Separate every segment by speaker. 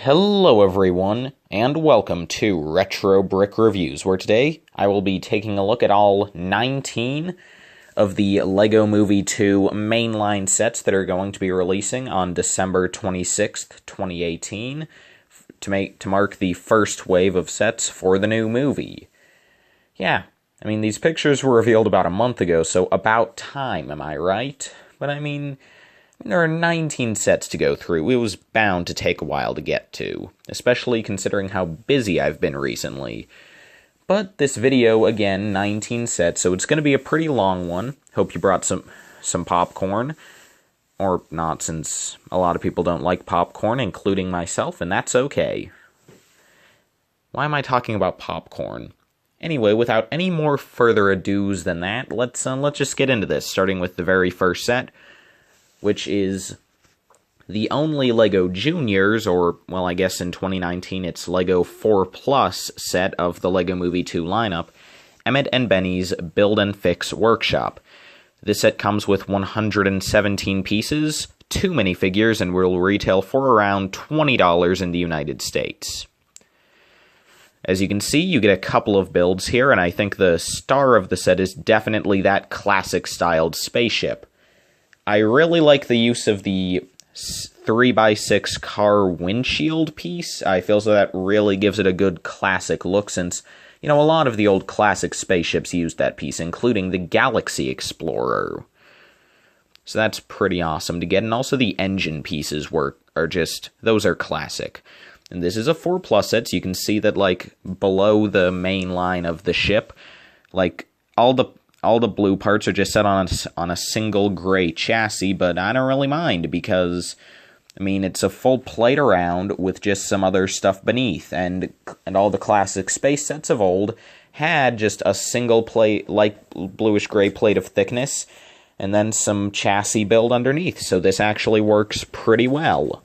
Speaker 1: Hello everyone, and welcome to Retro Brick Reviews, where today I will be taking a look at all 19 of the LEGO Movie 2 mainline sets that are going to be releasing on December 26th, 2018, to mark the first wave of sets for the new movie. Yeah, I mean, these pictures were revealed about a month ago, so about time, am I right? But I mean, there are 19 sets to go through. It was bound to take a while to get to, especially considering how busy I've been recently. But this video, again, 19 sets, so it's going to be a pretty long one. Hope you brought some popcorn. Or not, since a lot of people don't like popcorn, including myself, and that's okay. Why am I talking about popcorn? Anyway, without any more further ados than that, let's just get into this, starting with the very first set, which is the only LEGO Juniors, or, well, I guess in 2019 it's LEGO 4+ set of the LEGO Movie 2 lineup, Emmett and Benny's Build and Fix Workshop. This set comes with 117 pieces, 2 minifigures, and will retail for around $20 in the United States. As you can see, you get a couple of builds here, and I think the star of the set is definitely that classic-styled spaceship. I really like the use of the 3x6 car windshield piece. I feel so that really gives it a good classic look since, you know, a lot of the old classic spaceships used that piece, including the Galaxy Explorer. So that's pretty awesome to get, and also the engine pieces those are classic. And this is a 4+ set, so you can see that, like, below the main line of the ship, like, all the blue parts are just set on a single gray chassis, but I don't really mind because, I mean, it's a full plate around with just some other stuff beneath, and all the classic space sets of old had just a single plate, light bluish-gray plate of thickness, and then some chassis build underneath, so this actually works pretty well.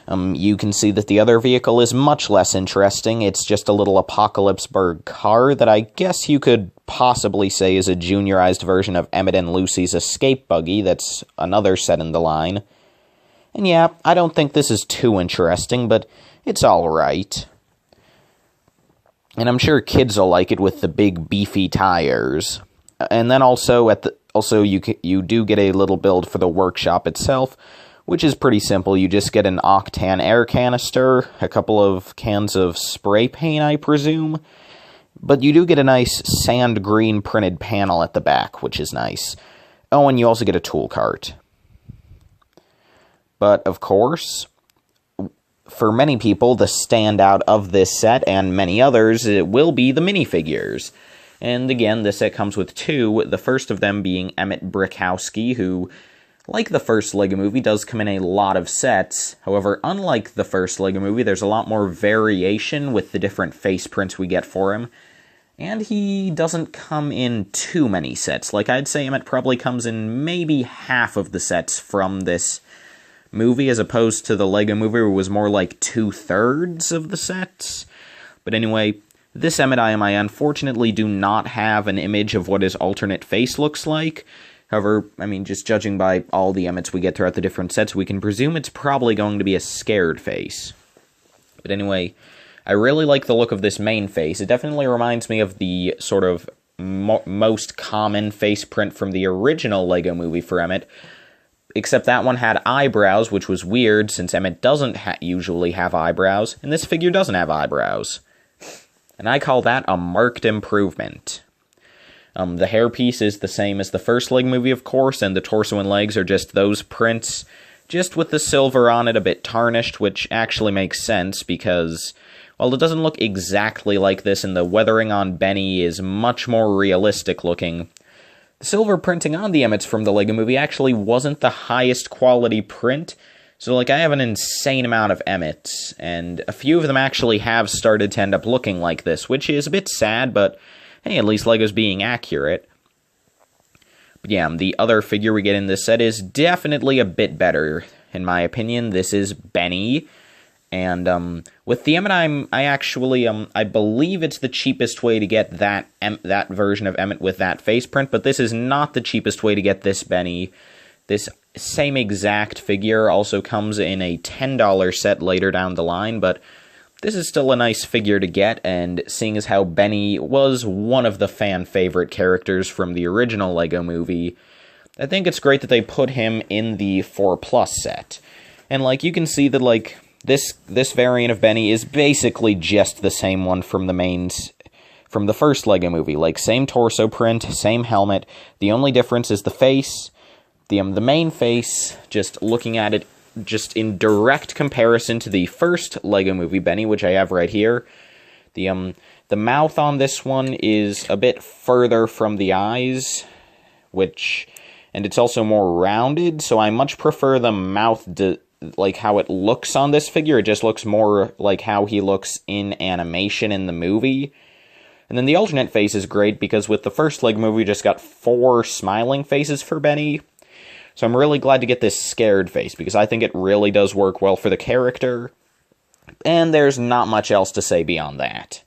Speaker 1: You can see that the other vehicle is much less interesting. It's just a little Apocalypseburg car that I guess you could possibly say is a juniorized version of Emmet and Lucy's Escape Buggy. That's another set in the line. And yeah, I don't think this is too interesting, but it's alright. And I'm sure kids will like it with the big beefy tires. And then also you do get a little build for the workshop itself, which is pretty simple. You just get an octane air canister, a couple of cans of spray paint, I presume, but you do get a nice sand green printed panel at the back, which is nice. Oh, and you also get a tool cart. But, of course, for many people, the standout of this set, and many others, it will be the minifigures. And again, this set comes with 2, the first of them being Emmett Brickowski, who, like the first LEGO Movie, does come in a lot of sets. However, unlike the first LEGO Movie, there's a lot more variation with the different face prints we get for him. And he doesn't come in too many sets. Like, I'd say Emmett probably comes in maybe half of the sets from this movie, as opposed to the LEGO Movie, where it was more like 2/3 of the sets. But anyway, this Emmett I unfortunately do not have an image of what his alternate face looks like. However, I mean, just judging by all the Emmets we get throughout the different sets, we can presume it's probably going to be a scared face. But anyway, I really like the look of this main face. It definitely reminds me of the sort of most common face print from the original LEGO Movie for Emmett, except that one had eyebrows, which was weird since Emmett doesn't usually have eyebrows, and this figure doesn't have eyebrows. And I call that a marked improvement. The hairpiece is the same as the first LEGO Movie, of course, and the torso and legs are just those prints, just with the silver on it a bit tarnished, which actually makes sense because, while it doesn't look exactly like this, and the weathering on Benny is much more realistic looking, the silver printing on the Emmets from the LEGO Movie actually wasn't the highest quality print, so like I have an insane amount of Emmets, and a few of them actually have started to end up looking like this, which is a bit sad, but hey, at least LEGO's being accurate. But yeah, the other figure we get in this set is definitely a bit better, in my opinion. This is Benny, and with the Emmet, I believe it's the cheapest way to get that version of Emmet with that face print, but this is not the cheapest way to get this Benny. This same exact figure also comes in a $10 set later down the line, but this is still a nice figure to get, and seeing as how Benny was one of the fan-favorite characters from the original LEGO movie, I think it's great that they put him in the 4+ set. And, like, you can see that, like, this variant of Benny is basically just the same one from the first LEGO movie. Like, same torso print, same helmet. The only difference is the face. The main face, just looking at it just in direct comparison to the first LEGO movie Benny, which I have right here. The mouth on this one is a bit further from the eyes, and it's also more rounded, so I much prefer the mouth, like how it looks on this figure. It just looks more like how he looks in animation in the movie. And then the alternate face is great, because with the first LEGO movie, we just got 4 smiling faces for Benny. So I'm really glad to get this scared face, because I think it really does work well for the character. And there's not much else to say beyond that.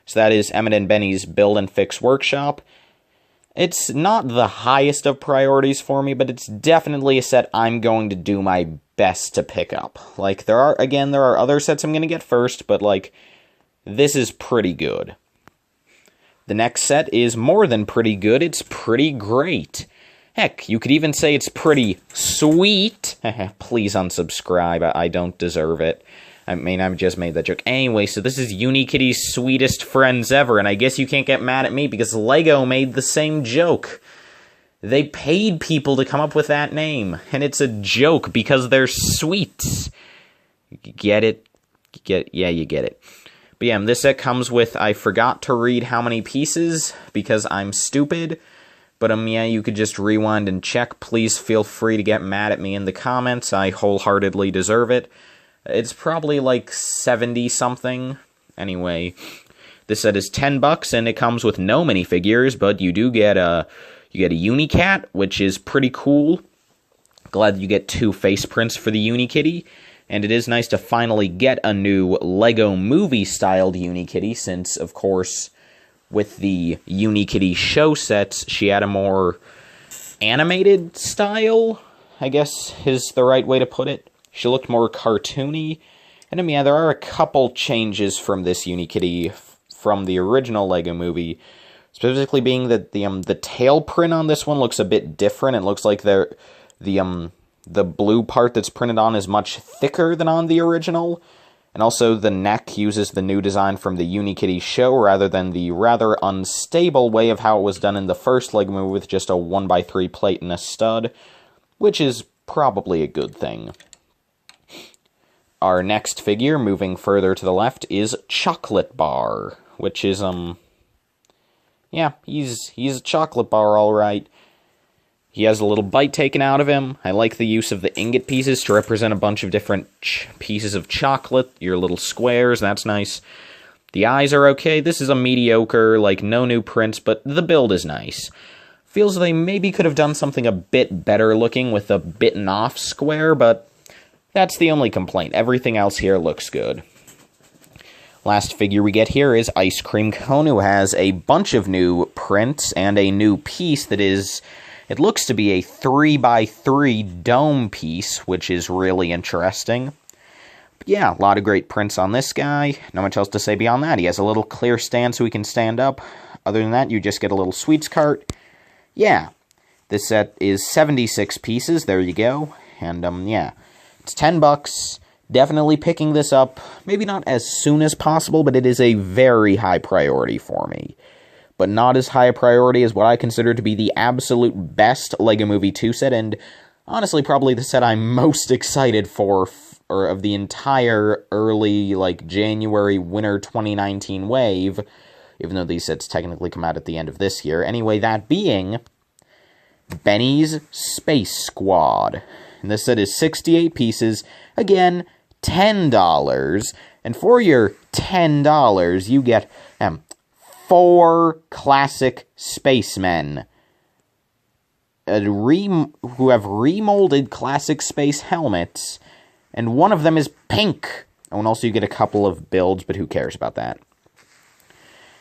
Speaker 1: So that is Emmett and Benny's Build and Fix Workshop. It's not the highest of priorities for me, but it's definitely a set I'm going to do my best to pick up. Like, there are other sets I'm going to get first, but, like, this is pretty good. The next set is more than pretty good, it's pretty great. Heck, you could even say it's pretty sweet. Please unsubscribe, I don't deserve it. I mean, I've just made that joke. Anyway, so this is Unikitty's Sweetest Friends Ever, and I guess you can't get mad at me because LEGO made the same joke. They paid people to come up with that name, and it's a joke because they're sweet. Get it? Yeah, you get it. But yeah, this set comes with, I forgot to read how many pieces because I'm stupid. But yeah, you could just rewind and check. Please feel free to get mad at me in the comments. I wholeheartedly deserve it. It's probably like 70-something. Anyway, this set is $10, and it comes with no minifigures, but you do get a Unicat, which is pretty cool. Glad you get 2 face prints for the Unikitty. And it is nice to finally get a new LEGO movie-styled Unikitty, since, of course, with the Unikitty show sets, she had a more animated style, I guess is the right way to put it. She looked more cartoony. And yeah, there are a couple changes from this Unikitty from the original LEGO movie, specifically being that the tail print on this one looks a bit different. It looks like the blue part that's printed on is much thicker than on the original. And also, the neck uses the new design from the Unikitty show, rather than the rather unstable way of how it was done in the first LEGO movie with just a 1x3 plate and a stud, which is probably a good thing. Our next figure, moving further to the left, is Chocolate Bar, which is, yeah, he's a chocolate bar, alright. He has a little bite taken out of him. I like the use of the ingot pieces to represent a bunch of different pieces of chocolate, your little squares, that's nice. The eyes are okay. This is a mediocre, like, no new prints, but the build is nice. Feels they maybe could have done something a bit better looking with a bitten off square, but that's the only complaint. Everything else here looks good. Last figure we get here is Ice Cream Cone, who has a bunch of new prints and a new piece that is... It looks to be a 3x3 dome piece, which is really interesting. But yeah, a lot of great prints on this guy. Not much else to say beyond that. He has a little clear stand so he can stand up. Other than that, you just get a little sweets cart. Yeah, this set is 76 pieces. There you go. And, yeah, it's $10. Definitely picking this up. Maybe not as soon as possible, but it is a very high priority for me. But not as high a priority as what I consider to be the absolute best LEGO Movie 2 set, and honestly probably the set I'm most excited for, or of the entire early, like, January, winter 2019 wave, even though these sets technically come out at the end of this year. Anyway, that being Benny's Space Squad. And this set is 68 pieces, again, $10, and for your $10, you get, 4 classic spacemen who have remolded classic space helmets, and one of them is pink. Oh, and also you get a couple of builds, but who cares about that?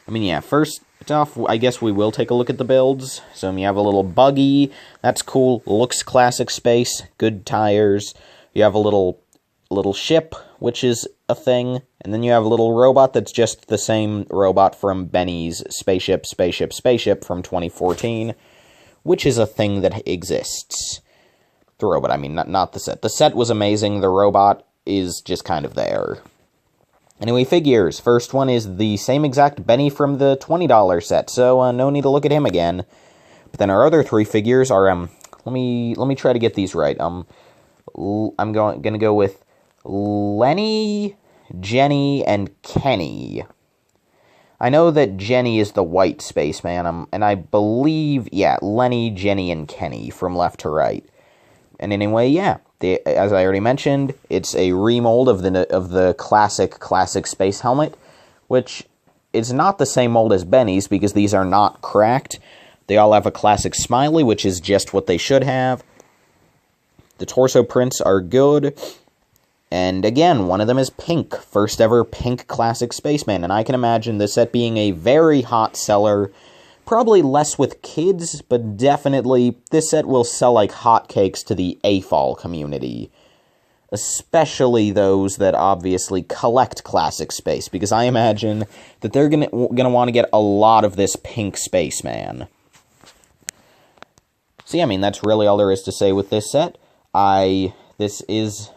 Speaker 1: I mean, yeah, first off, I guess we will take a look at the builds. So you have a little Buggy, that's cool, looks classic space, good tires. You have a little ship, which is a thing, and then you have a little robot that's just the same robot from Benny's Spaceship from 2014, which is a thing that exists. The robot, I mean, not the set. The set was amazing, the robot is just kind of there. Anyway, figures. First one is the same exact Benny from the $20 set, so no need to look at him again. But then our other three figures are, let me try to get these right. I'm gonna go with Lenny, Jenny, and Kenny. I know that Jenny is the white spaceman, and I believe, yeah, Lenny, Jenny, and Kenny from left to right. And anyway, yeah, as I already mentioned, it's a remold of the classic space helmet, which is not the same mold as Benny's because these are not cracked. They all have a classic smiley, which is just what they should have. The torso prints are good. And again, one of them is pink. First ever pink classic spaceman. And I can imagine this set being a very hot seller. Probably less with kids, but definitely this set will sell like hotcakes to the AFOL community. Especially those that obviously collect classic space, because I imagine that they're gonna want to get a lot of this pink spaceman. See, I mean, that's really all there is to say with this set. This is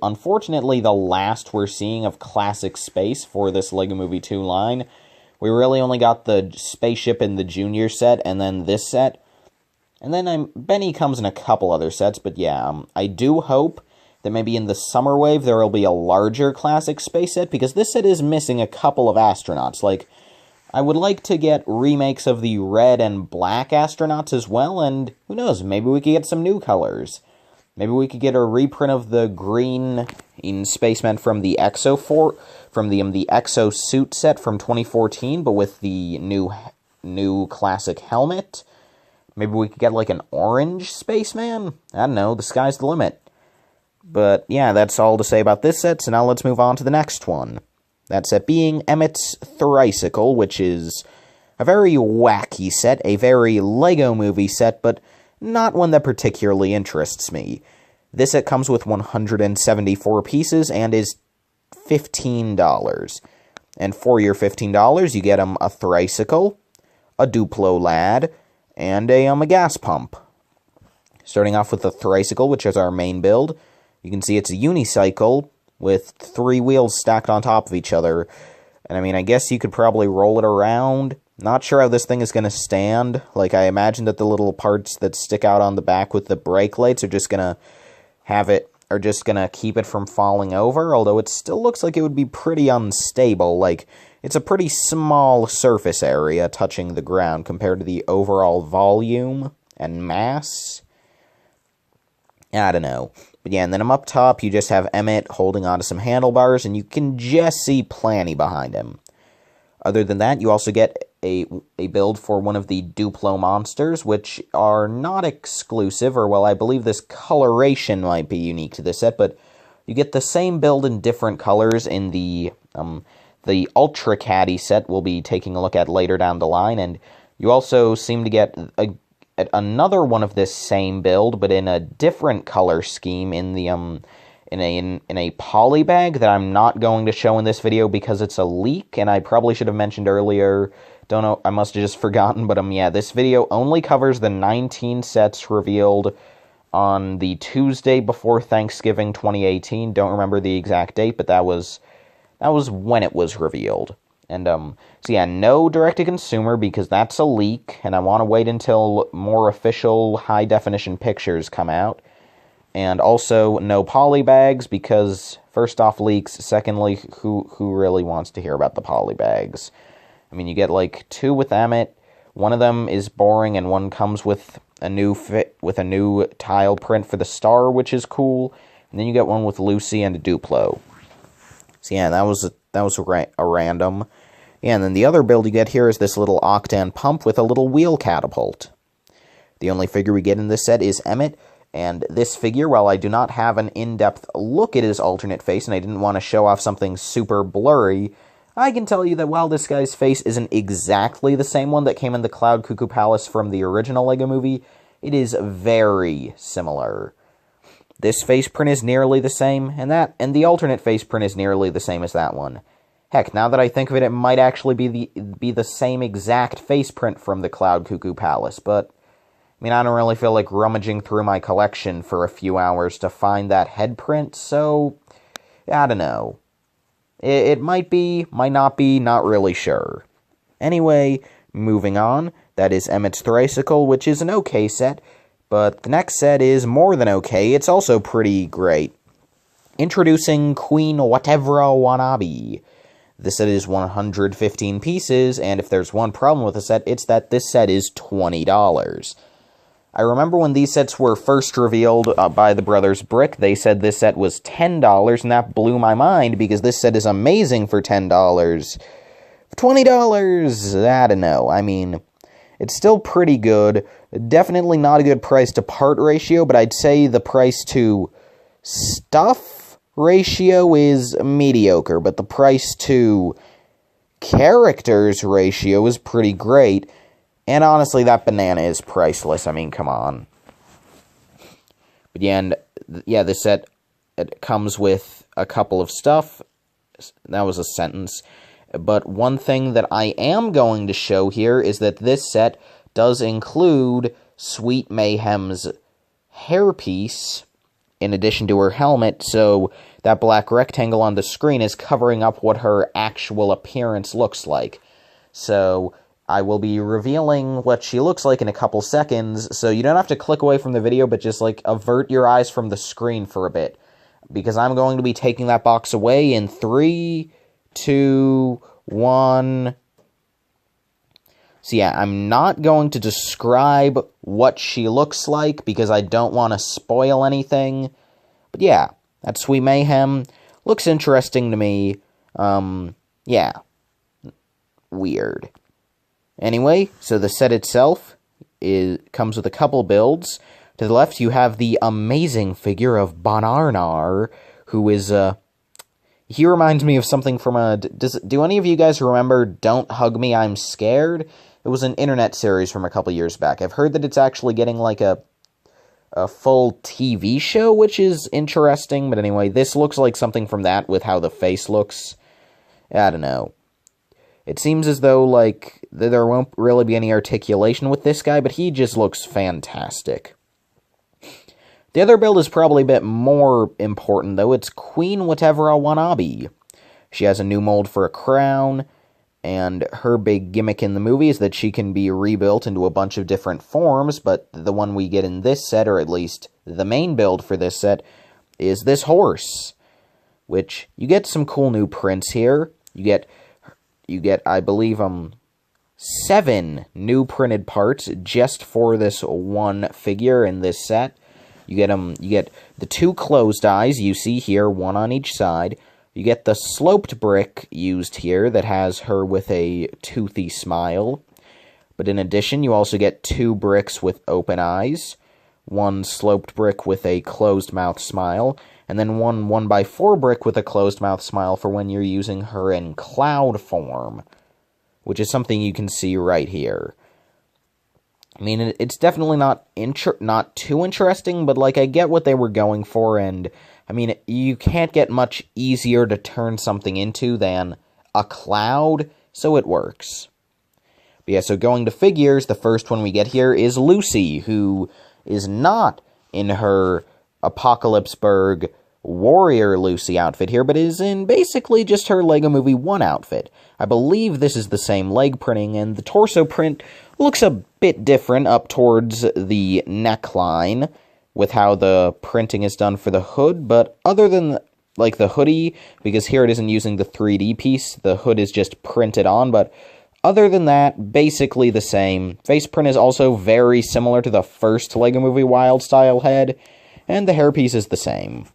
Speaker 1: unfortunately the last we're seeing of classic space for this LEGO Movie 2 line. We really only got the spaceship in the junior set, and then this set. And then Benny comes in a couple other sets, but yeah, I do hope that maybe in the summer wave there will be a larger classic space set, because this set is missing a couple of astronauts. Like, I would like to get remakes of the red and black astronauts as well, and who knows, maybe we could get some new colors. Maybe we could get a reprint of the green in Spaceman from the the Exo suit set from 2014, but with the new classic helmet. Maybe we could get like an orange Spaceman. I don't know. The sky's the limit. But yeah, that's all to say about this set. So now let's move on to the next one. That set being Emmetts Tricycle, which is a very wacky set, a very LEGO Movie set, but not one that particularly interests me. This set comes with 174 pieces and is $15. And for your $15, you get a tricycle, a Duplo lad, and a gas pump. Starting off with the tricycle, which is our main build, you can see it's a unicycle with 3 wheels stacked on top of each other. And I mean, I guess you could probably roll it around. Not sure how this thing is going to stand. Like, I imagine that the little parts that stick out on the back with the brake lights are just going to keep it from falling over, although it still looks like it would be pretty unstable. Like, it's a pretty small surface area touching the ground compared to the overall volume and mass. I don't know. But yeah, and then up top, you just have Emmett holding onto some handlebars, and you can just see Planny behind him. Other than that, you also get a build for one of the Duplo monsters, which are not exclusive, or, well, I believe this coloration might be unique to this set, but you get the same build in different colors in the Ultra Catty set we'll be taking a look at later down the line, and you also seem to get another one of this same build, but in a different color scheme in the in a poly bag that I'm not going to show in this video because it's a leak, and I probably should have mentioned earlier. Don't know, I must have just forgotten, but yeah, this video only covers the 19 sets revealed on the Tuesday before Thanksgiving 2018. Don't remember the exact date, but that was when it was revealed. And so yeah, no direct-to-consumer because that's a leak, and I want to wait until more official high-definition pictures come out. And also, no poly bags, because, first off, leaks, secondly, who really wants to hear about the poly bags? I mean, you get, like, 2 with Emmett, one of them is boring, and one comes with a new tile print for the star, which is cool, and then you get one with Lucy and a Duplo. So yeah, that was a random. Yeah, and then the other build you get here is this little Octan pump with a little wheel catapult. The only figure we get in this set is Emmett, and this figure, while I do not have an in-depth look at his alternate face, and I didn't want to show off something super blurry, I can tell you that while this guy's face isn't exactly the same one that came in the Cloud Cuckoo Palace from the original LEGO movie, it is very similar. This face print is nearly the same, and the alternate face print is nearly the same as that one. Heck, now that I think of it, it might actually be the same exact face print from the Cloud Cuckoo Palace, but I mean, I don't really feel like rummaging through my collection for a few hours to find that head print, so I don't know. It might be, might not be, not really sure. Anyway, moving on, that is Emmetts Tricycle, which is an okay set, but the next set is more than okay. It's also pretty great. Introducing Queen Whatever Wannabe. This set is 115 pieces, and if there's one problem with the set, it's that this set is $20. I remember when these sets were first revealed by the Brothers Brick, they said this set was $10, and that blew my mind, because this set is amazing for $10. $20, I don't know. I mean, it's still pretty good. Definitely not a good price-to-part ratio, but I'd say the price-to-stuff ratio is mediocre, but the price-to-characters ratio is pretty great. And honestly, that banana is priceless. I mean, come on. But yeah, this set, it comes with a couple of stuff. That was a sentence. But one thing that I am going to show here is that this set does include Sweet Mayhem's hairpiece in addition to her helmet, so that black rectangle on the screen is covering up what her actual appearance looks like. So I will be revealing what she looks like in a couple seconds, so you don't have to click away from the video, but just, like, avert your eyes from the screen for a bit. Because I'm going to be taking that box away in 3, 2, 1... So yeah, I'm not going to describe what she looks like, because I don't want to spoil anything. But yeah, that Sweet Mayhem looks interesting to me. Yeah. Weird. Anyway, so the set itself comes with a couple builds. To the left, you have the amazing figure of Banarnar, who is, he reminds me of something from do any of you guys remember Don't Hug Me, I'm Scared? It was an internet series from a couple years back. I've heard that it's actually getting, like, a full TV show, which is interesting, but anyway, this looks like something from that with how the face looks. I don't know. It seems as though, like, there won't really be any articulation with this guy, but he just looks fantastic. The other build is probably a bit more important, though. It's Queen Whatever Wannabe. She has a new mold for a crown, and her big gimmick in the movie is that she can be rebuilt into a bunch of different forms, but the one we get in this set, or at least the main build for this set, is this horse, which you get some cool new prints here. You get, I believe, 7 new printed parts just for this one figure in this set. You get the 2 closed eyes you see here, one on each side. You get the sloped brick used here that has her with a toothy smile. But in addition, you also get 2 bricks with open eyes, 1 sloped brick with a closed mouth smile, and then one 1x4 brick with a closed mouth smile for when you're using her in cloud form, which is something you can see right here. I mean, it's definitely not too interesting, but, like, I get what they were going for, and, I mean, you can't get much easier to turn something into than a cloud, so it works. But yeah, so going to figures, the first one we get here is Lucy, who is not in her Apocalypseburg Warrior Lucy outfit here, but is in basically just her LEGO Movie 1 outfit. I believe this is the same leg printing, and the torso print looks a bit different up towards the neckline with how the printing is done for the hood, but other than, like, the hoodie, because here it isn't using the 3D piece, the hood is just printed on, but other than that, basically the same. Face print is also very similar to the first LEGO Movie Wild style head, and the hairpiece is the same.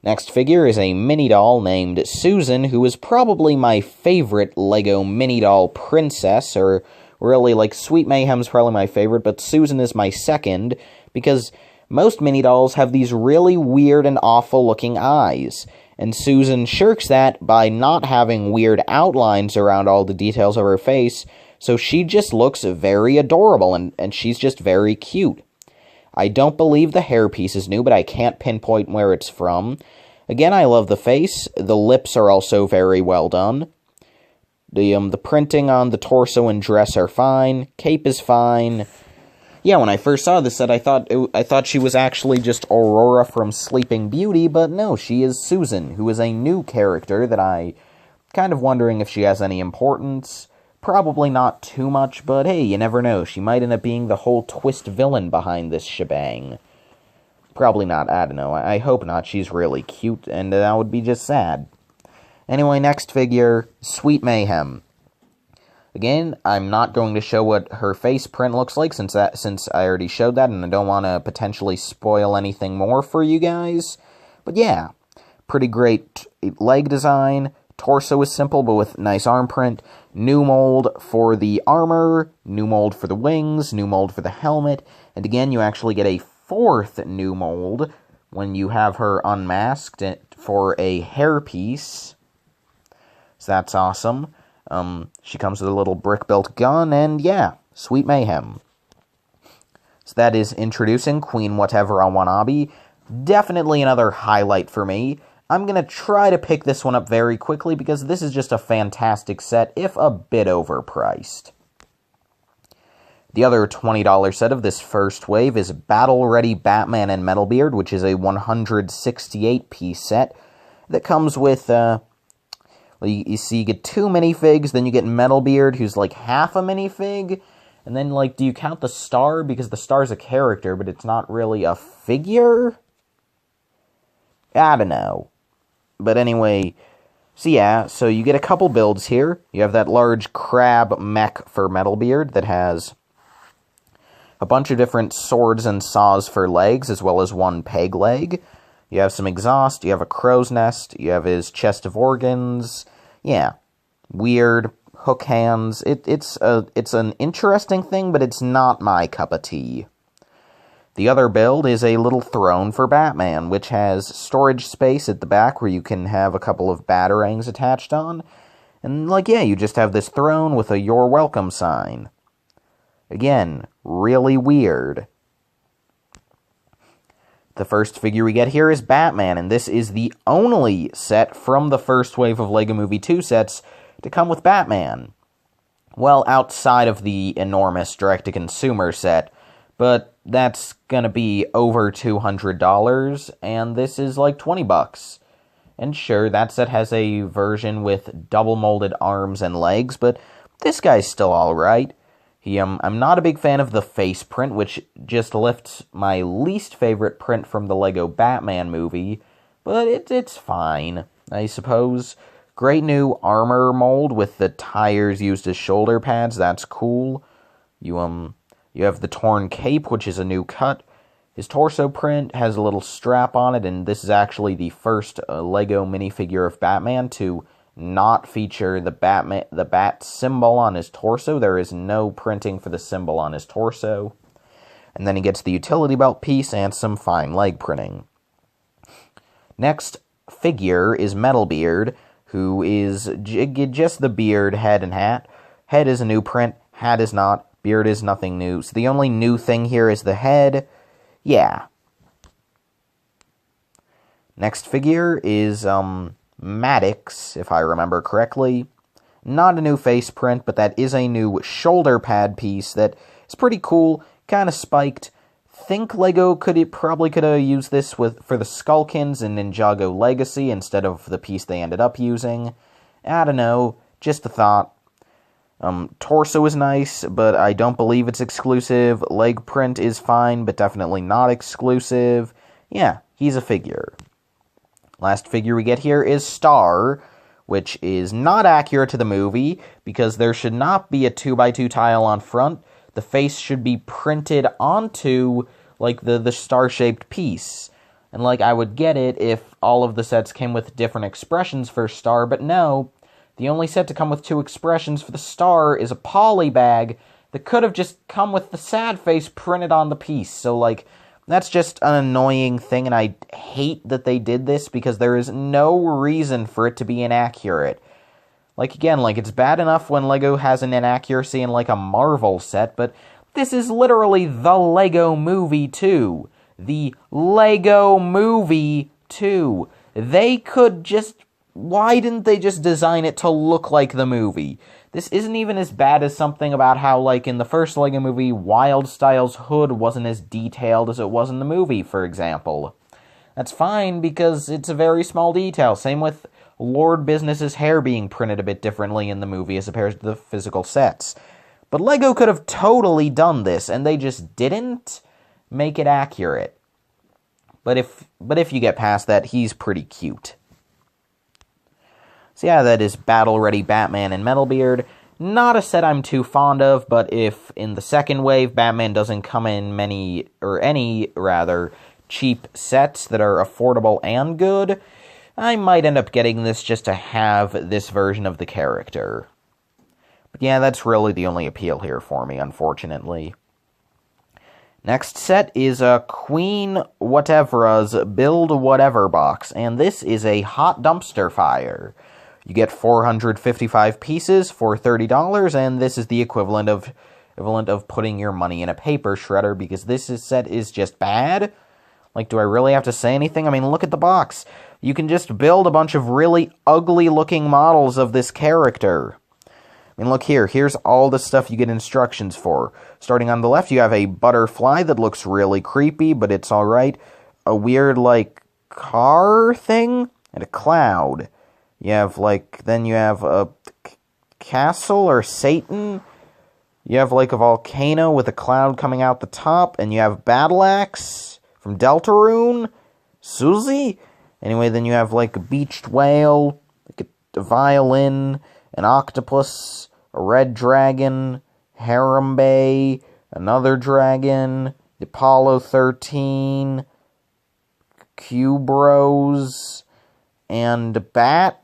Speaker 1: Next figure is a mini doll named Susan, who is probably my favorite LEGO mini doll princess, or really, like, Sweet Mayhem's probably my favorite, but Susan is my second, because most mini dolls have these really weird and awful looking eyes. And Susan shirks that by not having weird outlines around all the details of her face, so she just looks very adorable, and she's just very cute. I don't believe the hairpiece is new, but I can't pinpoint where it's from. Again, I love the face. The lips are also very well done. The printing on the torso and dress are fine. Cape is fine. Yeah, when I first saw this set, I thought she was actually just Aurora from Sleeping Beauty, but no, she is Susan, who is a new character that I kind of wondering if she has any importance. Probably not too much, but hey, you never know. She might end up being the whole twist villain behind this shebang. Probably not, I don't know. I hope not. She's really cute, and that would be just sad. Anyway, next figure, Sweet Mayhem. Again, I'm not going to show what her face print looks like since I already showed that, and I don't want to potentially spoil anything more for you guys. But yeah, pretty great leg design. Torso is simple, but with nice arm print. New mold for the armor, new mold for the wings, new mold for the helmet, and again, you actually get a fourth new mold when you have her unmasked for a hairpiece. So that's awesome. She comes with a little brick-built gun, and yeah, Sweet Mayhem. So that is introducing Queen Whatever on Wanabe. Definitely another highlight for me. I'm going to try to pick this one up very quickly because this is just a fantastic set, if a bit overpriced. The other $20 set of this first wave is Battle Ready Batman and Metalbeard, which is a 168-piece set that comes with, you see, you get 2 minifigs, then you get Metalbeard, who's like half a minifig, and then, like, do you count the star? Because the star's a character, but it's not really a figure? I don't know. But anyway, so yeah, so you get a couple builds here. You have that large crab mech for Metalbeard that has a bunch of different swords and saws for legs, as well as one peg leg. You have some exhaust, you have a crow's nest, you have his chest of organs. Yeah, weird, hook hands. It's an interesting thing, but it's not my cup of tea. The other build is a little throne for Batman, which has storage space at the back where you can have a couple of batarangs attached on. And, like, yeah, you just have this throne with a "You're Welcome" sign. Again, really weird. The first figure we get here is Batman, and this is the only set from the first wave of LEGO Movie 2 sets to come with Batman. Well, outside of the enormous direct-to-consumer set, but that's gonna be over $200, and this is like $20. And sure, that set has a version with double-molded arms and legs, but this guy's still alright. I'm not a big fan of the face print, which just lifts my least favorite print from the LEGO Batman movie, but it's fine, I suppose. Great new armor mold with the tires used as shoulder pads, that's cool. You have the torn cape, which is a new cut. His torso print has a little strap on it, and this is actually the first LEGO minifigure of Batman to not feature the bat symbol on his torso. There is no printing for the symbol on his torso. And then he gets the utility belt piece and some fine leg printing. Next figure is Metalbeard, who is just the beard, head, and hat. Head is a new print, hat is not. Beard is nothing new. So the only new thing here is the head. Yeah. Next figure is, Maddox, if I remember correctly. Not a new face print, but that is a new shoulder pad piece that is pretty cool, kind of spiked. Think LEGO probably could have used this for the Skullkins in Ninjago Legacy instead of the piece they ended up using. I don't know, just a thought. Torso is nice, but I don't believe it's exclusive. Leg print is fine, but definitely not exclusive. Yeah, he's a figure. Last figure we get here is Star, which is not accurate to the movie, because there should not be a 2x2 tile on front. The face should be printed onto, like, the star-shaped piece. And, like, I would get it if all of the sets came with different expressions for Star, but no. The only set to come with 2 expressions for the star is a poly bag that could have just come with the sad face printed on the piece. So, like, That's just an annoying thing, and I hate that they did this because there is no reason for it to be inaccurate. Like, again, like, it's bad enough when LEGO has an inaccuracy in, like, a Marvel set, but this is literally the LEGO Movie 2. The LEGO Movie 2. They could just... Why didn't they just design it to look like the movie? This isn't even as bad as something about how, like, in the first LEGO Movie, Wildstyle's hood wasn't as detailed as it was in the movie, for example. That's fine, because it's a very small detail. Same with Lord Business's hair being printed a bit differently in the movie as opposed to the physical sets. But LEGO could have totally done this, and they just didn't make it accurate. But if you get past that, he's pretty cute. So yeah, that is Battle-Ready Batman and Metalbeard. Not a set I'm too fond of, but if in the second wave Batman doesn't come in any cheap sets that are affordable and good, I might end up getting this just to have this version of the character. But yeah, that's really the only appeal here for me, unfortunately. Next set is a Queen Whatever's Build Whatever box, and this is a hot dumpster fire. You get 455 pieces for $30, and this is the equivalent of putting your money in a paper shredder, because this set is just bad. Like, do I really have to say anything? I mean, look at the box. You can just build a bunch of really ugly-looking models of this character. I mean, look here. Here's all the stuff you get instructions for. Starting on the left, you have a butterfly that looks really creepy, but it's alright. A weird, like, car thing, and a cloud. You have, like, then you have a castle or Satan. You have, like, a volcano with a cloud coming out the top, and you have Battle Axe from Deltarune, Susie. Anyway, then you have, like, a beached whale, like a violin, an octopus, a red dragon, Harambe, another dragon, Apollo 13, Cubros, and a bat.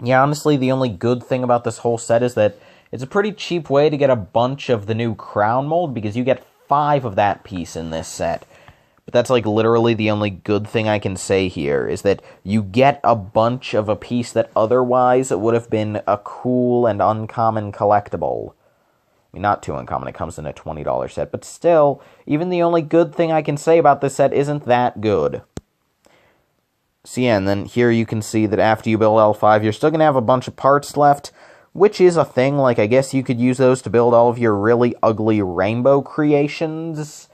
Speaker 1: Yeah, honestly, the only good thing about this whole set is that it's a pretty cheap way to get a bunch of the new crown mold, because you get 5 of that piece in this set. But that's, like, literally the only good thing I can say here, is that you get a bunch of a piece that otherwise would have been a cool and uncommon collectible. I mean, not too uncommon, it comes in a $20 set, but still, even the only good thing I can say about this set isn't that good. So yeah, and then here you can see that after you build L5, you're still going to have a bunch of parts left, which is a thing. Like, I guess you could use those to build all of your really ugly rainbow creations.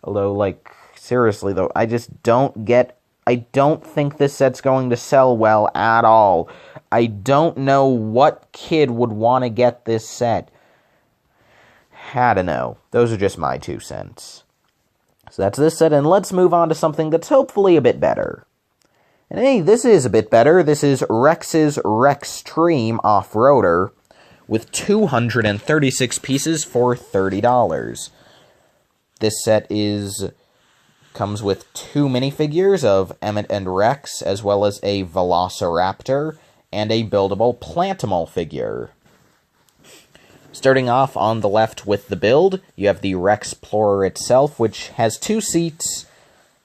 Speaker 1: Although, like, seriously, though, I don't think this set's going to sell well at all. I don't know what kid would want to get this set. I don't know. Those are just my 2 cents. So that's this set, and let's move on to something that's hopefully a bit better. And hey, this is a bit better. This is Rex's Wreckstream Offroader with 236 pieces for $30. This set comes with 2 minifigures of Emmett and Rex, as well as a Velociraptor and a buildable Plantimal figure. Starting off on the left with the build, you have the Rexplorer itself, which has 2 seats,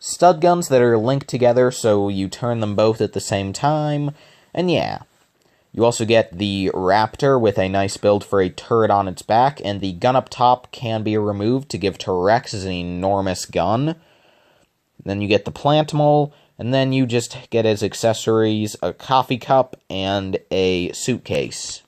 Speaker 1: stud guns that are linked together so you turn them both at the same time, and yeah. You also get the Raptor with a nice build for a turret on its back, and the gun up top can be removed to give to Rex as an enormous gun. Then you get the Plantimal, and then you just get as accessories a coffee cup and a suitcase.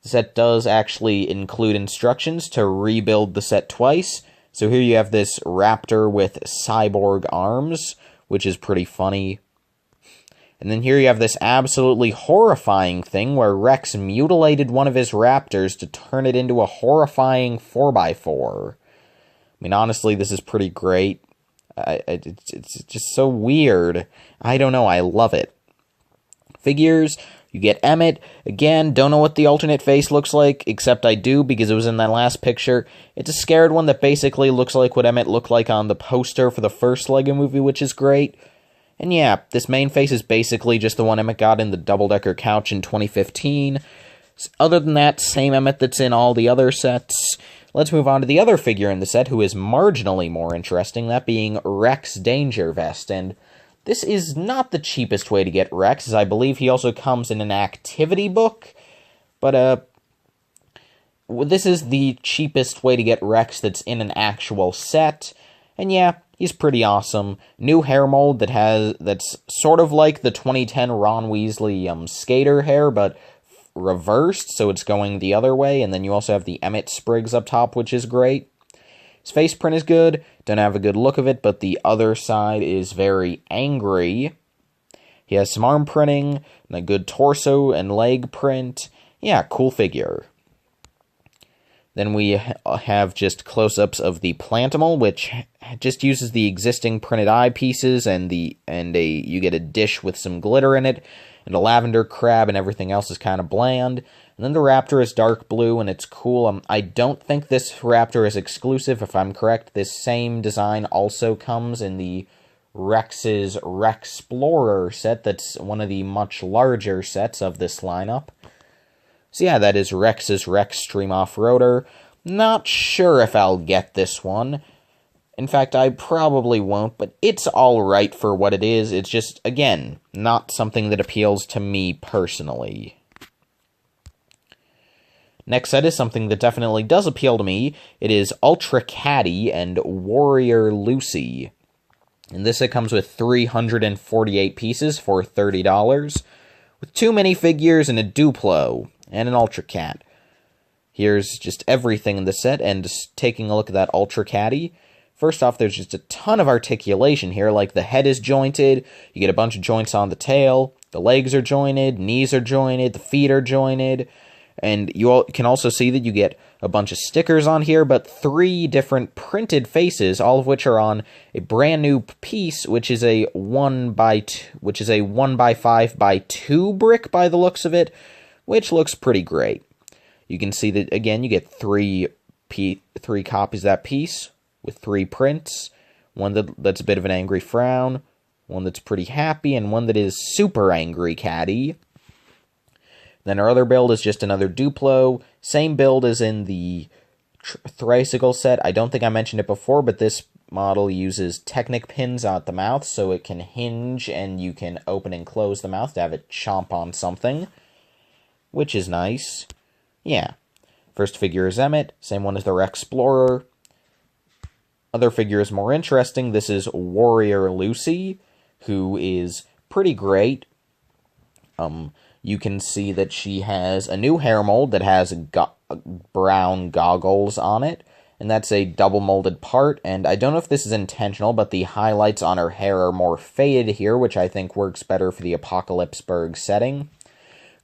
Speaker 1: The set does actually include instructions to rebuild the set twice. So here you have this Raptor with cyborg arms, which is pretty funny. And then here you have this absolutely horrifying thing where Rex mutilated one of his Raptors to turn it into a horrifying 4x4. I mean, honestly, this is pretty great. It's just so weird. I don't know, I love it. Figures, you get Emmett. Again, don't know what the alternate face looks like, except I do because it was in that last picture. It's a scared one that basically looks like what Emmett looked like on the poster for the first LEGO movie, which is great. And yeah, this main face is basically just the one Emmett got in the double-decker couch in 2015. Other than that, same Emmett that's in all the other sets. let's move on to the other figure in the set who is marginally more interesting, that being Rex Danger Vest. And this is not the cheapest way to get Rex, as I believe he also comes in an activity book. But, this is the cheapest way to get Rex that's in an actual set. And yeah, he's pretty awesome. New hair mold that's sort of like the 2010 Ron Weasley skater hair, but reversed, so it's going the other way. And then you also have the Emmett sprigs up top, which is great. His face print is good. Don't have a good look of it, but the other side is very angry. He has some arm printing, and a good torso and leg print. Yeah, cool figure. Then we have just close-ups of the Plantimal, which just uses the existing printed eye pieces, and you get a dish with some glitter in it, and a lavender crab, and everything else is kind of bland. And then the Raptor is dark blue, and it's cool. I don't think this Raptor is exclusive, if I'm correct. This same design also comes in the Rex's Rexplorer set. That's one of the much larger sets of this lineup. So yeah, that is Rex's Wreckstream Offroader. Not sure if I'll get this one. In fact, I probably won't, but it's alright for what it is. It's just, again, not something that appeals to me personally. Next set is something that definitely does appeal to me. It is Ultra Catty and Warrior Lucy. And this set comes with 348 pieces for $30, with 2 minifigures and a Duplo, and an Ultra Cat. Here's just everything in the set, and just taking a look at that Ultra Catty. First off, there's just a ton of articulation here, like the head is jointed, you get a bunch of joints on the tail, the legs are jointed, knees are jointed, the feet are jointed, and you can also see that you get a bunch of stickers on here, but 3 different printed faces, all of which are on a brand new piece, which is a 1x5x2 brick by the looks of it, which looks pretty great. You can see that, again, you get 3 copies of that piece, with 3 prints, one that's a bit of an angry frown, one that's pretty happy, and one that is super angry Catty. Then our other build is just another Duplo, same build as in the Tricycle set. I don't think I mentioned it before, but this model uses Technic pins at the mouth, so it can hinge, and you can open and close the mouth to have it chomp on something, which is nice. Yeah. First figure is Emmett, same one as the Rexplorer. Other figure is more interesting. This is Warrior Lucy, who is pretty great. You can see that she has a new hair mold that has brown goggles on it, and that's a double molded part, and I don't know if this is intentional, but the highlights on her hair are more faded here, which I think works better for the Apocalypseburg setting.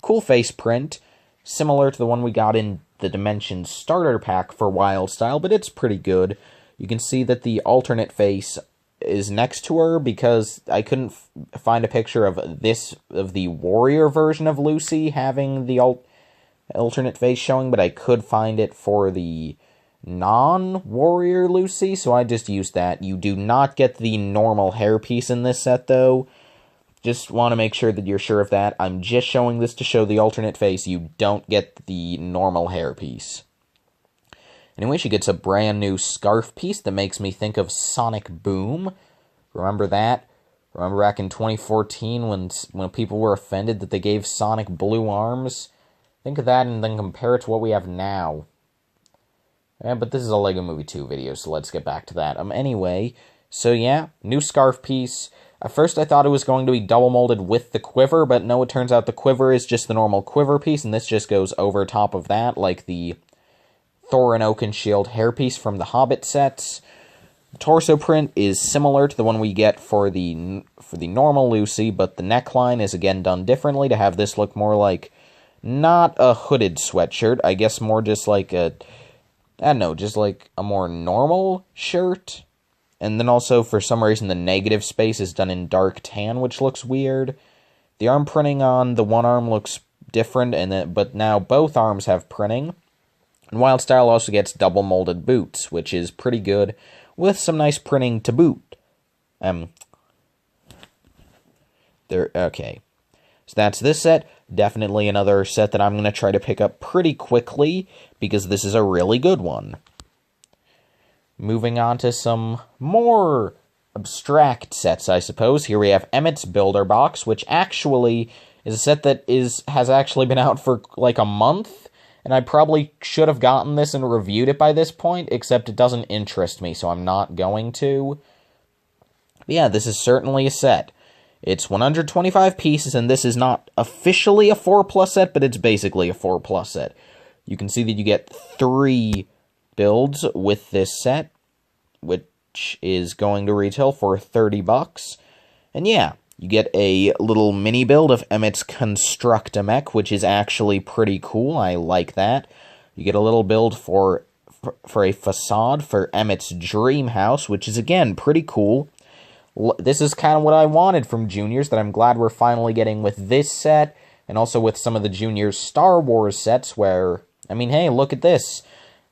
Speaker 1: Cool face print, similar to the one we got in the Dimensions starter pack for Wild Style, but it's pretty good. You can see that the alternate face is next to her, because I couldn't find a picture of the warrior version of Lucy having the alternate face showing, but I could find it for the non-warrior Lucy, so I just used that. You do not get the normal hairpiece in this set, though. Just want to make sure that you're sure of that. I'm just showing this to show the alternate face. You don't get the normal hairpiece. Anyway, she gets a brand new scarf piece that makes me think of Sonic Boom. Remember that? Remember back in 2014 when people were offended that they gave Sonic blue arms? Think of that and then compare it to what we have now. Yeah, but this is a LEGO Movie 2 video, so let's get back to that. Anyway, so yeah, new scarf piece. At first I thought it was going to be double molded with the quiver, but no, it turns out the quiver is just the normal quiver piece, and this just goes over top of that, like the Thor and Oakenshield hairpiece from the Hobbit sets. The torso print is similar to the one we get for the normal Lucy, but the neckline is again done differently to have this look more like, not a hooded sweatshirt, I guess more just like a, I don't know, just like a more normal shirt. And then also, for some reason, the negative space is done in dark tan, which looks weird. The arm printing on the one arm looks different, but now both arms have printing. And Wild Style also gets double molded boots, which is pretty good, with some nice printing to boot. Okay. So that's this set. Definitely another set that I'm going to try to pick up pretty quickly, because this is a really good one. moving on to some more abstract sets, I suppose. Here we have Emmetts Builder Box, which actually is a set that has actually been out for like a month, and I probably should have gotten this and reviewed it by this point, except it doesn't interest me, so I'm not going to. But yeah, this is certainly a set. It's 125 pieces, and this is not officially a 4+ set, but it's basically a 4+ set. You can see that you get 3 builds with this set, which is going to retail for $30. And yeah, you get a little mini build of Emmett's Construct-A-Mech, which is actually pretty cool. I like that. You get a little build for a facade for Emmett's Dream House, which is, again, pretty cool. This is kind of what I wanted from Juniors, that I'm glad we're finally getting with this set, and also with some of the Juniors Star Wars sets where, I mean, hey, look at this.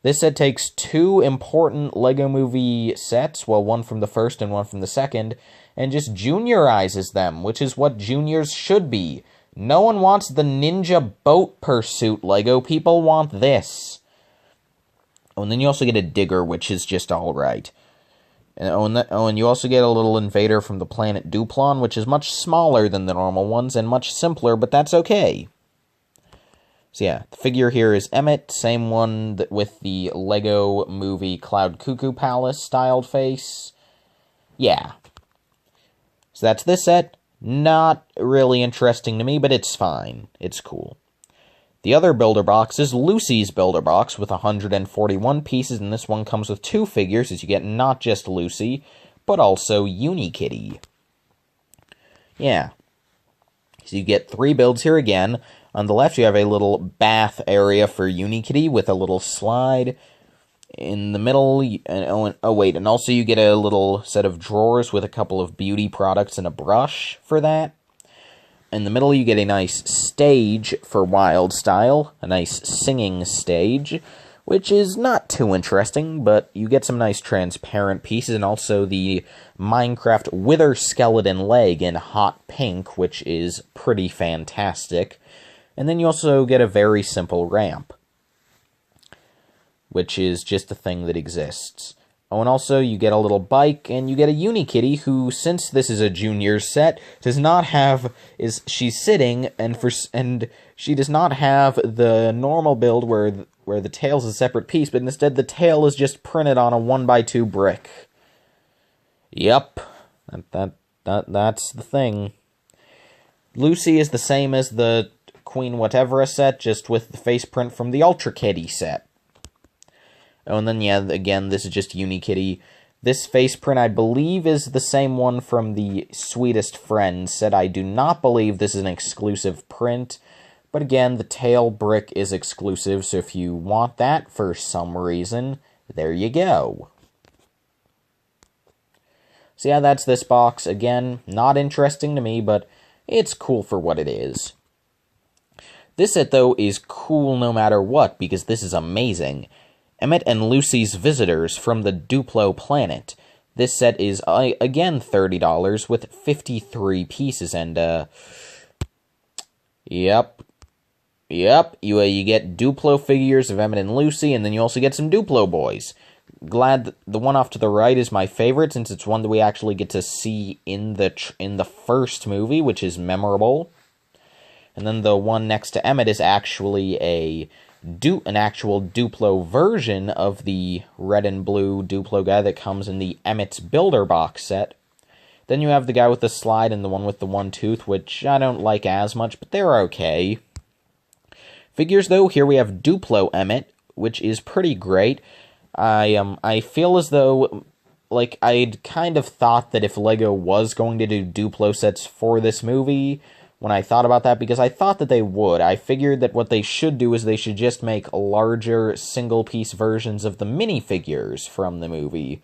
Speaker 1: This set takes 2 important LEGO Movie sets, well, one from the first and one from the second, and just juniorizes them, which is what Juniors should be. No one wants the Ninja Boat Pursuit LEGO, people want this. Oh, and then you also get a Digger, which is just alright. And you also get a little invader from the planet Duplon, which is much smaller than the normal ones, and much simpler, but that's okay. So yeah, the figure here is Emmett, same one with the LEGO Movie Cloud Cuckoo Palace styled face. Yeah. So that's this set. Not really interesting to me, but it's fine. It's cool. The other builder box is Lucy's Builder Box with 141 pieces, and this one comes with 2 figures, as you get not just Lucy, but also Unikitty. Yeah. So you get 3 builds here again. On the left, you have a little bath area for Unikitty with a little slide. In the middle, and also you get a little set of drawers with a couple of beauty products and a brush for that. In the middle, you get a nice stage for Wild Style, a nice singing stage, which is not too interesting, but you get some nice transparent pieces, and also the Minecraft Wither Skeleton leg in hot pink, which is pretty fantastic. And then you also get a very simple ramp, which is just a thing that exists. Oh, and also you get a little bike, and you get a Unikitty who, since this is a Junior set, does not have, she's sitting, and she does not have the normal build where the tail's a separate piece, but instead the tail is just printed on a 1x2 brick. Yep, that's the thing. Lucy is the same as the Queen Whatever set, just with the face print from the Ultra Kitty set. Oh, and then, yeah, again, this is just Unikitty. This face print, I believe, is the same one from the Sweetest Friends set. I do not believe this is an exclusive print. But again, the tail brick is exclusive, so if you want that for some reason, there you go. So yeah, that's this box. Again, not interesting to me, but it's cool for what it is. This set, though, is cool no matter what, because this is amazing. Emmett and Lucy's Visitors from the Duplo planet. This set is, again, $30 with 53 pieces, and, Yep, you get Duplo figures of Emmett and Lucy, and then you also get some Duplo boys. Glad that the one off to the right is my favorite, since it's one that we actually get to see in the first movie, which is memorable. And then the one next to Emmett is actually an actual Duplo version of the red and blue Duplo guy that comes in the Emmetts Builder Box set. Then you have the guy with the slide and the one with the one tooth, which I don't like as much, but they're okay. Figures, though, here we have Duplo Emmett, which is pretty great. I feel as though, like, I'd kind of thought that if LEGO was going to do Duplo sets for this movie, when I thought about that, because I thought that they would. I figured that what they should do is they should just make larger single-piece versions of the minifigures from the movie.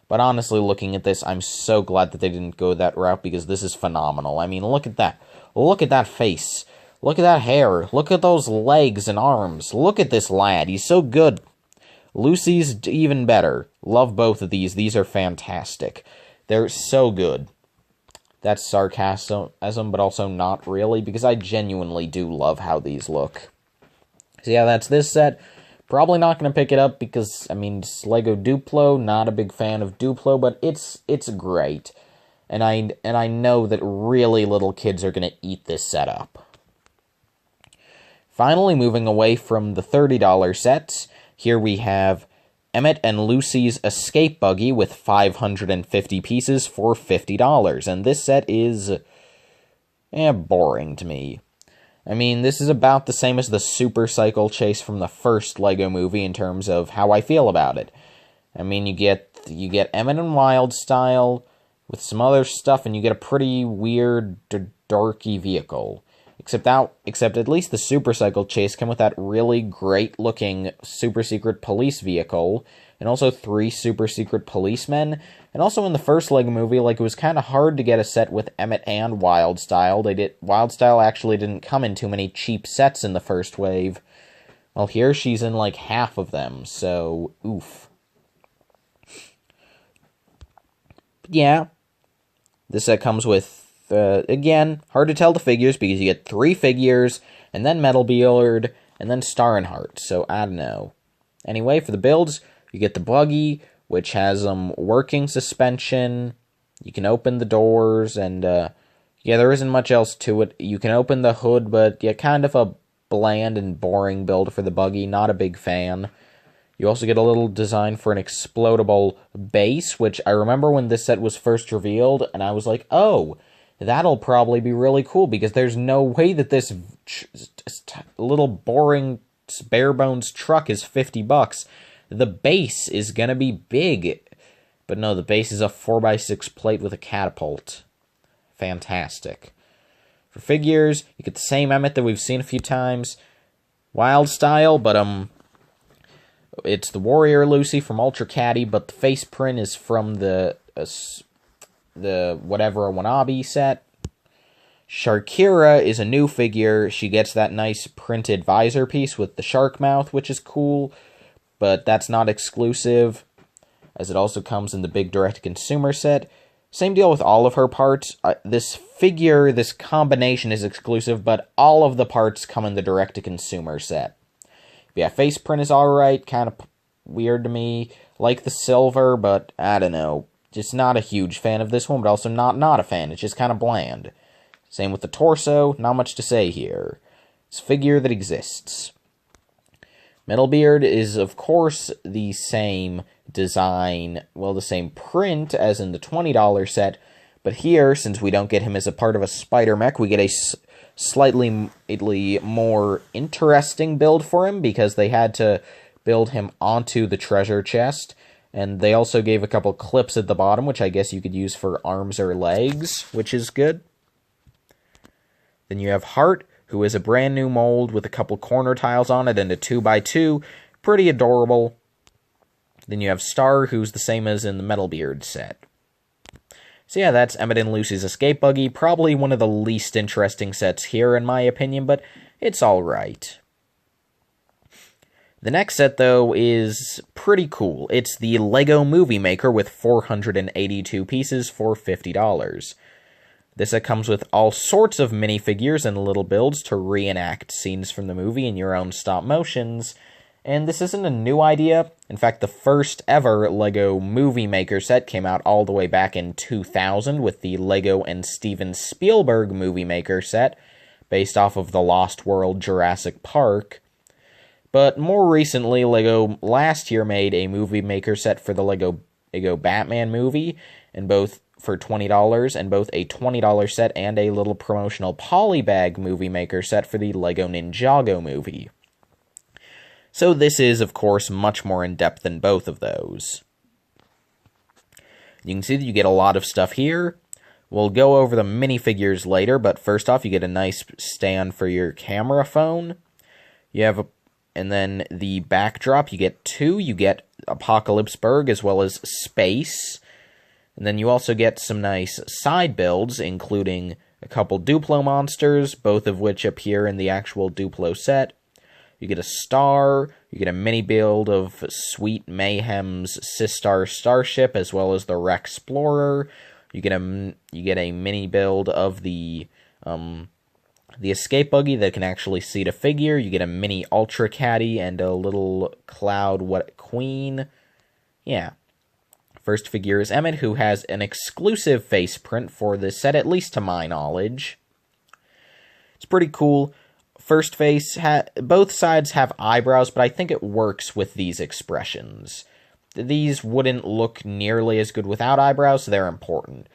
Speaker 1: But honestly, looking at this, I'm so glad that they didn't go that route, because this is phenomenal. I mean, look at that. Look at that face. Look at that hair. Look at those legs and arms. Look at this lad. He's so good. Lucy's even better. Love both of these. These are fantastic. They're so good. That's sarcasm, but also not really, because I genuinely do love how these look. So yeah, that's this set. Probably not going to pick it up because, I mean, it's Lego Duplo. Not a big fan of Duplo, but it's great. And I know that really little kids are going to eat this setup. Finally, moving away from the $30 sets, here we have Emmett and Lucy's Escape Buggy with 550 pieces for $50. And this set is boring to me. I mean, this is about the same as the Super Cycle chase from the first Lego movie in terms of how I feel about it. I mean, you get Emmett and Wild style with some other stuff, and you get a pretty weird, darky vehicle. Except at least the Super Cycle chase came with that really great-looking super secret police vehicle, and also 3 super secret policemen. And also in the first Lego movie, like, it was kind of hard to get a set with Emmett and Wild Style. Wild Style actually didn't come in too many cheap sets in the first wave. Well, here she's in, like, half of them, so, oof. But yeah, this set comes with, again, hard to tell the figures because you get 3 figures, and then Metal Builder, and then Star and Heart, so I don't know. Anyway, for the builds, you get the Buggy, which has working suspension. You can open the doors, and yeah, there isn't much else to it. You can open the hood, but yeah, kind of a bland and boring build for the Buggy. Not a big fan. You also get a little design for an explodable base, which I remember when this set was first revealed, and I was like, oh, that'll probably be really cool, because there's no way that this little boring bare bones truck is $50. The base is gonna be big. But no, the base is a 4x6 plate with a catapult. Fantastic. For figures, you get the same Emmett that we've seen a few times. Wild style, but it's the Warrior Lucy from Ultra Catty, but the face print is from the whatever Wanabe set. Sharkira is a new figure. She gets that nice printed visor piece with the shark mouth, which is cool. But that's not exclusive, as it also comes in the big direct-to-consumer set. Same deal with all of her parts. This combination is exclusive, but all of the parts come in the direct-to-consumer set. Yeah, face print is alright, kind of weird to me. Like the silver, but I don't know. Just not a huge fan of this one, but also not a fan. It's just kind of bland. Same with the torso, not much to say here. It's a figure that exists. Metalbeard is, of course, the same design, well, the same print as in the $20 set, but here, since we don't get him as a part of a spider mech, we get a slightly more interesting build for him, because they had to build him onto the treasure chest, and they also gave a couple clips at the bottom, which I guess you could use for arms or legs, which is good. Then you have Heart, who is a brand new mold with a couple corner tiles on it and a 2x2. Pretty adorable. Then you have Star, who's the same as in the Metalbeard set. So yeah, that's Emmet and Lucy's Escape Buggy. Probably one of the least interesting sets here, in my opinion, but it's alright. The next set, though, is pretty cool. It's the Lego Movie Maker with 482 pieces for $50. This set comes with all sorts of minifigures and little builds to reenact scenes from the movie in your own stop motions. And this isn't a new idea. In fact, the first ever Lego Movie Maker set came out all the way back in 2000 with the Lego and Steven Spielberg Movie Maker set, based off of the Lost World Jurassic Park. But more recently, Lego last year made a Movie Maker set for the Lego Batman movie, and both for $20, and both a $20 set and a little promotional polybag Movie Maker set for the Lego Ninjago movie. So this is, of course, much more in-depth than both of those. You can see that you get a lot of stuff here. We'll go over the minifigures later, but first off, you get a nice stand for your camera phone. You have and then the backdrop, you get 2. You get Apocalypseburg as well as Space. And then you also get some nice side builds, including a couple Duplo monsters, both of which appear in the actual Duplo set. You get a star, you get a mini build of Sweet Mayhem's Sistar starship, as well as the Wreckstream. You get a mini build of the The escape buggy that can actually seat a figure. You get a mini Ultra Catty and a little Cloud Queen. Yeah. First figure is Emmett, who has an exclusive face print for this set, at least to my knowledge. It's pretty cool. First face, both sides have eyebrows, but I think it works with these expressions. These wouldn't look nearly as good without eyebrows, so they're important.